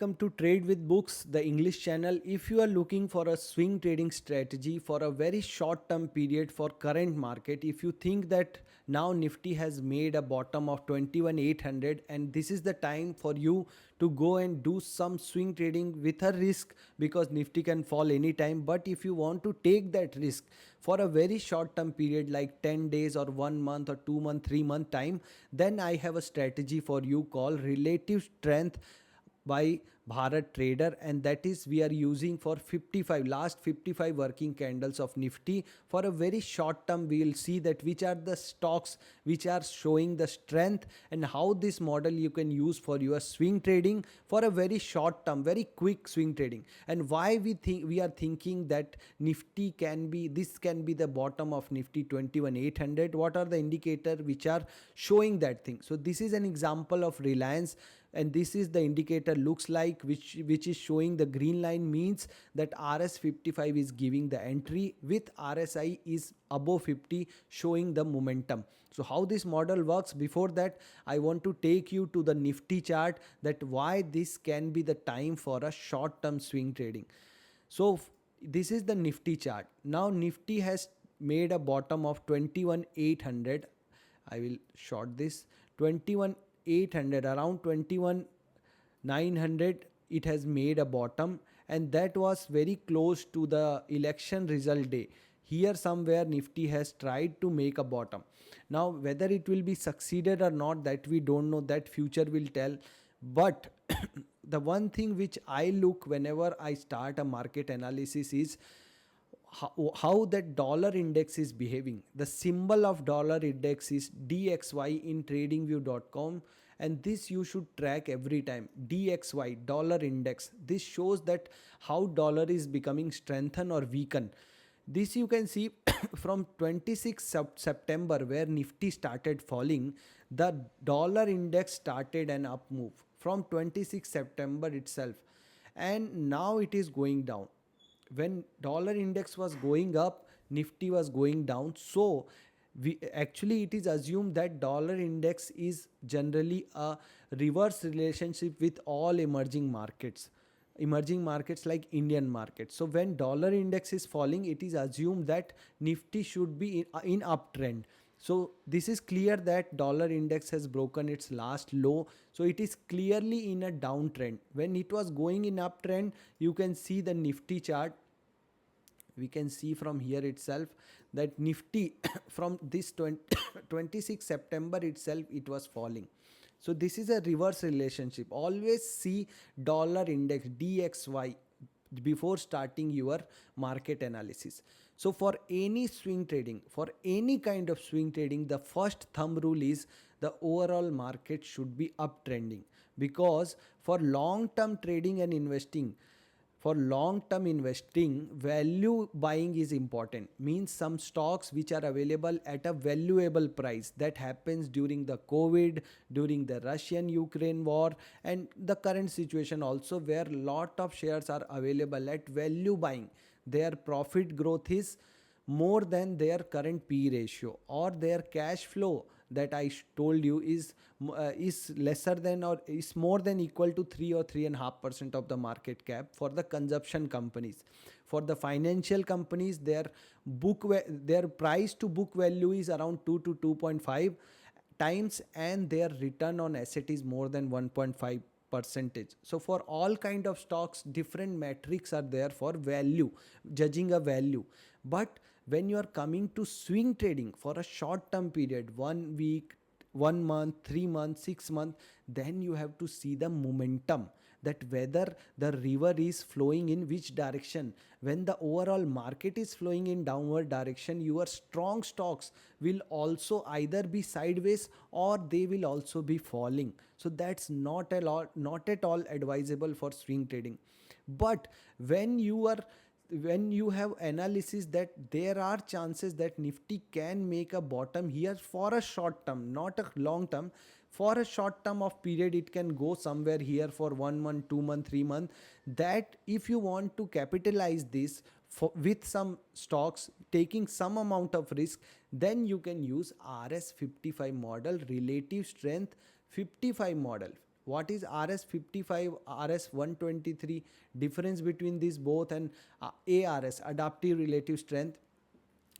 Welcome to Trade with Books, the English channel. If you are looking for a swing trading strategy for a very short term period for current market, if you think that now Nifty has made a bottom of 21,800 and this is the time for you to go and do some swing trading with a risk because Nifty can fall anytime. But if you want to take that risk for a very short term period like 10 days or 1 month or 2 month, 3 month time, then I have a strategy for you called relative strength by Bharat Trader, and that is we are using for 55 last 55 working candles of Nifty. For a very short term we will see that which are the stocks which are showing the strength and how this model you can use for your swing trading for a very short term, very quick swing trading. And why we are thinking that Nifty can be, this can be the bottom of Nifty 21,800. What are the indicator which are showing that thing? So this is an example of Reliance, and this is the indicator looks like which is showing the green line, means that RS55 is giving the entry with RSI is above 50 showing the momentum. So how this model works, before that I want to take you to the Nifty chart, that why this can be the time for a short term swing trading. So this is the Nifty chart. Now Nifty has made a bottom of 21,800. I will short this 21,800, around 21,900 it has made a bottom, and that was very close to the election result day. Here somewhere Nifty has tried to make a bottom. Now whether it will be succeeded or not, that we don't know, that future will tell. But the one thing which I look whenever I start a market analysis is how that dollar index is behaving. The symbol of dollar index is DXY in tradingview.com, and this you should track every time. DXY, dollar index, this shows that how dollar is becoming strengthen or weaken. This you can see from 26 September where Nifty started falling, the dollar index started an up move from 26 September itself, and now it is going down. When dollar index was going up, Nifty was going down. So we actually, it is assumed that dollar index is generally a reverse relationship with all emerging markets like Indian markets. So when dollar index is falling, it is assumed that Nifty should be in uptrend. So this is clear that dollar index has broken its last low. So it is clearly in a downtrend. When it was going in uptrend, you can see the Nifty chart. We can see from here itself that Nifty from this 26 September itself, it was falling. So this is a reverse relationship. Always see dollar index DXY before starting your market analysis. So for any swing trading, for any kind of swing trading, the first thumb rule is the overall market should be uptrending, because for long term trading and investing, for long term investing, value buying is important. Means some stocks which are available at a valuable price. That happens during the COVID, during the Russian Ukraine war, and the current situation also, where lot of shares are available at value buying. Their profit growth is more than their current P ratio, or their cash flow that I told you is lesser than or is more than equal to 3 or 3.5% of the market cap for the consumption companies. For the financial companies, their their price to book value is around 2 to 2.5 times, and their return on asset is more than 1.5 percentage. So for all kind of stocks, different metrics are there for value, judging a value. But when you are coming to swing trading for a short term period, 1 week, 1 month, 3 months, 6 months, then you have to see the momentum, that whether the river is flowing in which direction. When the overall market is flowing in downward direction, your strong stocks will also either be sideways or they will also be falling. So that's not at all advisable for swing trading. But when you have analysis that there are chances that Nifty can make a bottom here for a short term, not a long term, for a short term of period, it can go somewhere here for 1 month, 2 month, 3 month. That if you want to capitalize this with some stocks, taking some amount of risk, then you can use RS55 model, relative strength 55 model. What is RS55, RS123, difference between these both, and ARS, adaptive relative strength,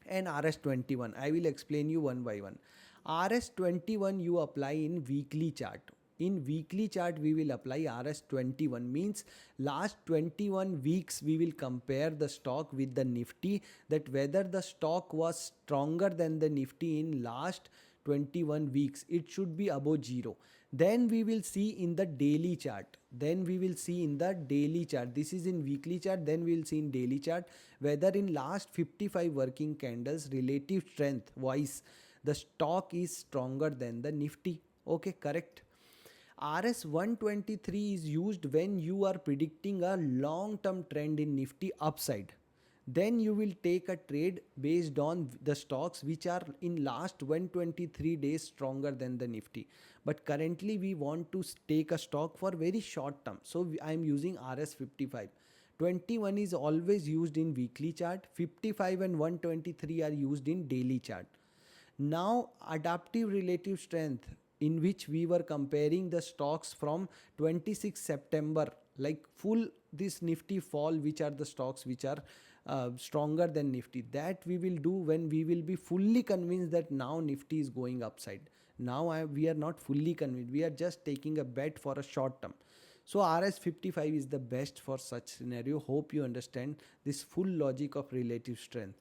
and RS21. I will explain you one by one. RS21 you apply in weekly chart. In weekly chart we will apply RS21, means last 21 weeks we will compare the stock with the Nifty, that whether the stock was stronger than the Nifty in last 21 weeks. It should be above 0. Then we will see in the daily chart. This is in weekly chart. Then we will see in daily chart whether in last 55 working candles relative strength wise the stock is stronger than the Nifty. Okay, correct. RS123 is used when you are predicting a long term trend in Nifty upside. Then you will take a trade based on the stocks which are in last 123 days stronger than the Nifty. But currently we want to take a stock for very short term. So I am using RS55. 21 is always used in weekly chart. 55 and 123 are used in daily chart. Now adaptive relative strength, in which we were comparing the stocks from 26 September, like full this Nifty fall, which are the stocks which are stronger than Nifty. That we will do when we will be fully convinced that now Nifty is going upside. Now we are not fully convinced. We are just taking a bet for a short term. So RS55 is the best for such scenario. Hope you understand this full logic of relative strength.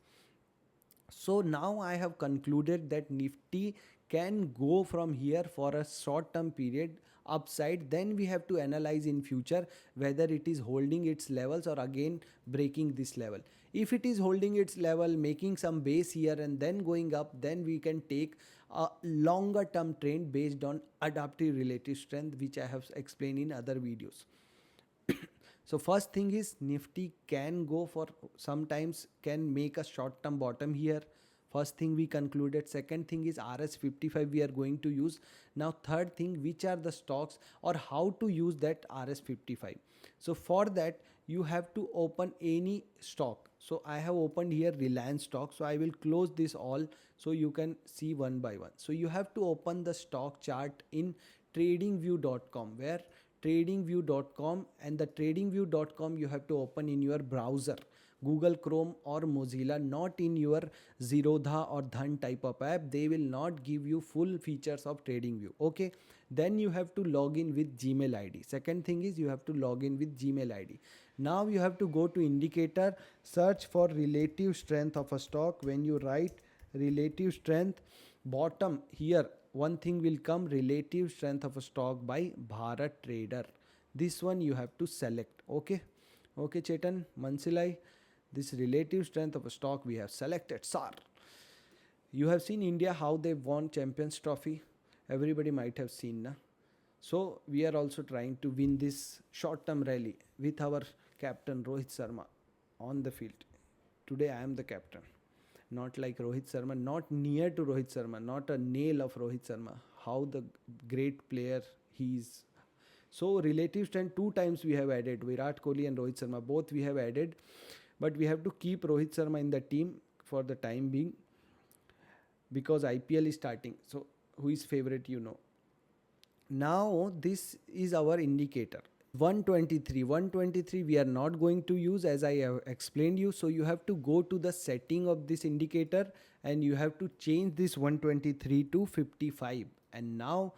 So now I have concluded that Nifty can go from here for a short term period upside. Then we have to analyze in future whether it is holding its levels or again breaking this level. If it is holding its level, making some base here and then going up, then we can take a longer term trend based on adaptive relative strength, which I have explained in other videos. So first thing is Nifty can go for, sometimes can make a short term bottom here. First thing we concluded. Second thing is RS55 we are going to use. Now third thing, which are the stocks or how to use that RS55. So for that you have to open any stock. So I have opened here Reliance stock. So I will close this all so you can see one by one. So you have to open the stock chart in tradingview.com, where tradingview.com, and the tradingview.com you have to open in your browser, Google Chrome or Mozilla, not in your Zerodha or Dhan type of app. They will not give you full features of TradingView. Okay. Then you have to log in with Gmail ID. Second thing is you have to log in with Gmail ID. Now you have to go to indicator, search for relative strength of a stock. When you write relative strength, bottom here one thing will come, relative strength of a stock by Bharat Trader. This one you have to select. Okay. Okay, Chetan, Mansilai, this relative strength of a stock we have selected. SAR. You have seen India how they won Champions Trophy. Everybody might have seen, na? So we are also trying to win this short-term rally with our captain Rohit Sharma on the field. Today I am the captain. Not like Rohit Sharma, not near to Rohit Sharma, not a nail of Rohit Sharma. How the great player he is. So relative strength 2 times we have added, Virat Kohli and Rohit Sharma, both we have added. But we have to keep Rohit Sharma in the team for the time being because IPL is starting. So who is favorite, you know. Now this is our indicator. 123 we are not going to use, as I have explained you. So you have to go to the setting of this indicator and you have to change this 123 to 55. And now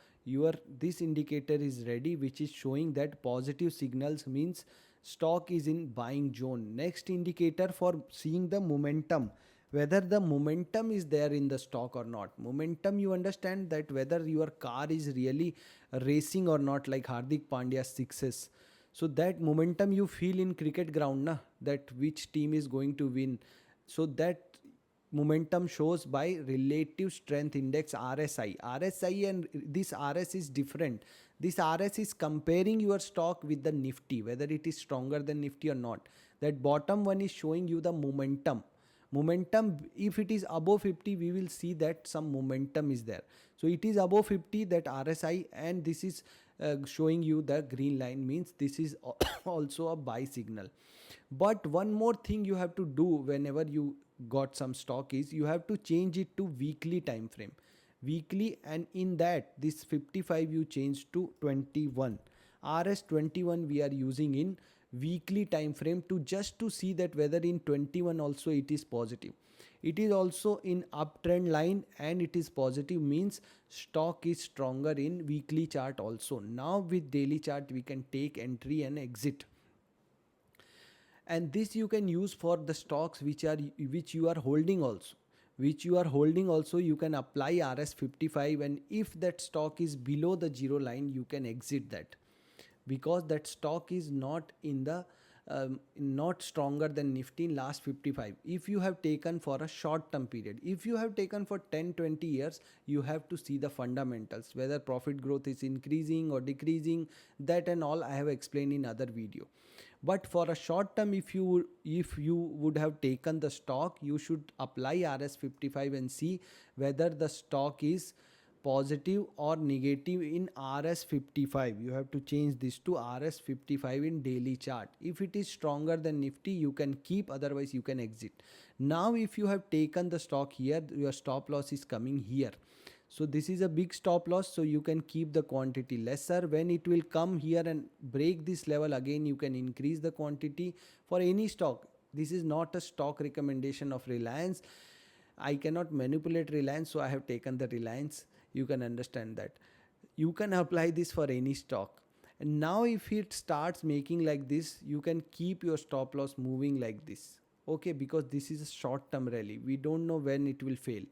this indicator is ready, which is showing that positive signals means stock is in buying zone. Next indicator for seeing the momentum, whether the momentum is there in the stock or not. Momentum, you understand that whether your car is really racing or not, like Hardik Pandya's sixes. So that momentum you feel in cricket ground, na, that which team is going to win. So that momentum shows by relative strength index, RSI. RSI and this RS is different. This RS is comparing your stock with the Nifty, whether it is stronger than Nifty or not. That bottom one is showing you the momentum. Momentum, if it is above 50, we will see that some momentum is there. So it is above 50, that RSI, and this is showing you the green line, means this is also a buy signal. But one more thing you have to do whenever you got some stock is you have to change it to weekly time frame. weekly, and in that this 55 you change to 21. RS21 we are using in weekly time frame to just to see that whether in 21 also it is positive. It is also in uptrend line and it is positive, means stock is stronger in weekly chart also. Now with daily chart we can take entry and exit, and this you can use for the stocks which you are holding also. You can apply RS55, and if that stock is below the zero line you can exit that, because that stock is not in the not stronger than Nifty in last 55. If you have taken for a short term period, if you have taken for 10-20 years, you have to see the fundamentals, whether profit growth is increasing or decreasing. That and all I have explained in other video. But for a short term, if you would have taken the stock, you should apply RS55 and see whether the stock is positive or negative in RS55. You have to change this to RS55 in daily chart. If it is stronger than Nifty, you can keep, otherwise you can exit. Now if you have taken the stock here, your stop loss is coming here. So this is a big stop loss, so you can keep the quantity lesser. When it will come here and break this level again, you can increase the quantity for any stock. This is not a stock recommendation of Reliance. I cannot manipulate Reliance, so I have taken the Reliance. You can understand that. You can apply this for any stock. And now if it starts making like this, you can keep your stop loss moving like this. Okay, because this is a short term rally. We don't know when it will fail.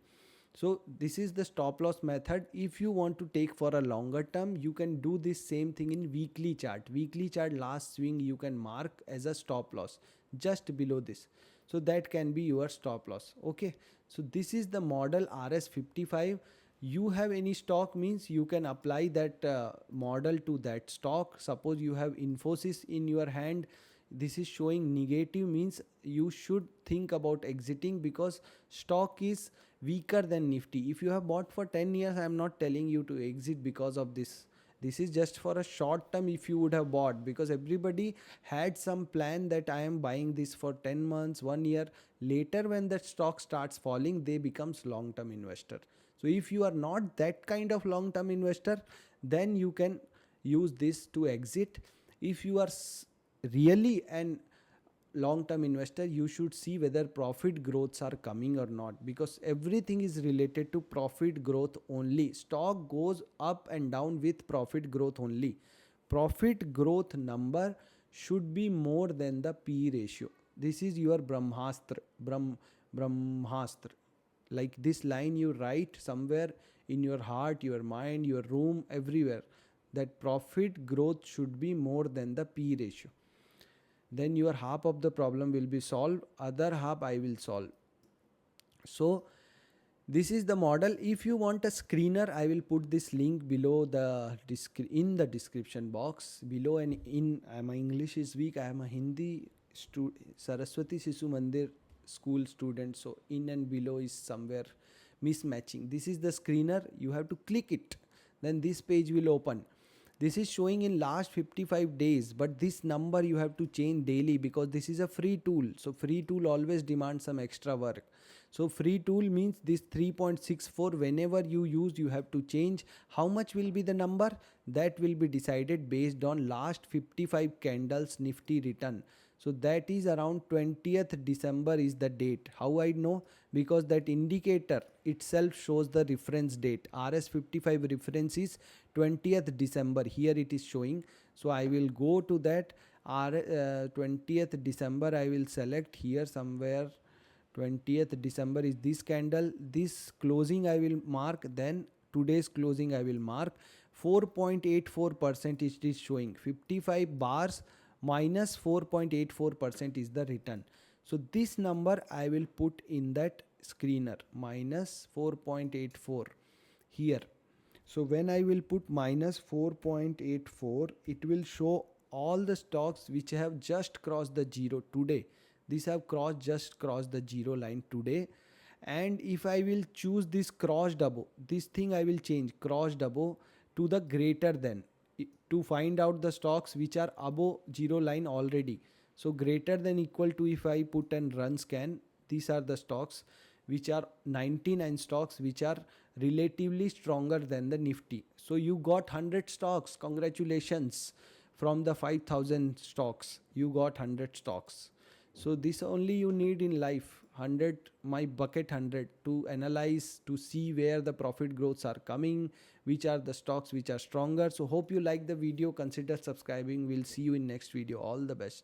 So this is the stop loss method. If you want to take for a longer term, you can do this same thing in weekly chart. Weekly chart last swing you can mark as a stop loss just below this. So that can be your stop loss. Okay. So this is the model RS55. You have any stock, means you can apply that model to that stock. Suppose you have Infosys in your hand. This is showing negative, means you should think about exiting, because stock is weaker than Nifty. If you have bought for 10 years, I am not telling you to exit because of this. This is just for a short term if you would have bought, because everybody had some plan that I am buying this for 10 months, 1 year. Later when that stock starts falling, they becomes long term investor. So if you are not that kind of long term investor, then you can use this to exit. If you are really an long term investor, you should see whether profit growths are coming or not, because everything is related to profit growth only. Stock goes up and down with profit growth only. Profit growth number should be more than the P ratio. This is your Brahmastra. Like this line you write somewhere in your heart, your mind, your room, everywhere, that profit growth should be more than the P ratio. Then your half of the problem will be solved, other half I will solve. So this is the model. If you want a screener, I will put this link below in the description box below. And my English is weak. I am a Hindi Saraswati Shisu Mandir school student, so in and below is somewhere mismatching. This is the screener. You have to click it, then this page will open. This is showing in last 55 days, but this number you have to change daily, because this is a free tool. So free tool always demands some extra work. So free tool means this 3.64, whenever you use, you have to change. How much will be the number? That will be decided based on last 55 candles Nifty return. So that is around 20th December is the date. How I know? Because that indicator itself shows the reference date. RS55 reference is 20th December. Here it is showing. So I will go to that 20th December. I will select here somewhere. 20th December is this candle. This closing I will mark. Then today's closing I will mark. 4.84% it is showing. 55 bars minus 4.84% is the return. So this number I will put in that screener, minus 4.84 here. So when I will put minus 4.84, it will show all the stocks which have just crossed the zero today. These have just crossed the zero line today. And if I will choose this crossed above, this thing I will change crossed above to the greater than, to find out the stocks which are above zero line already. So greater than equal to, if I put and run scan, these are the stocks which are 99 stocks which are relatively stronger than the Nifty. So you got 100 stocks. Congratulations. From the 5000 stocks, you got 100 stocks. So this only you need in life. 100, my bucket 100, to analyze, to see where the profit growths are coming, which are the stocks which are stronger. So hope you like the video. Consider subscribing. We'll see you in next video. All the best.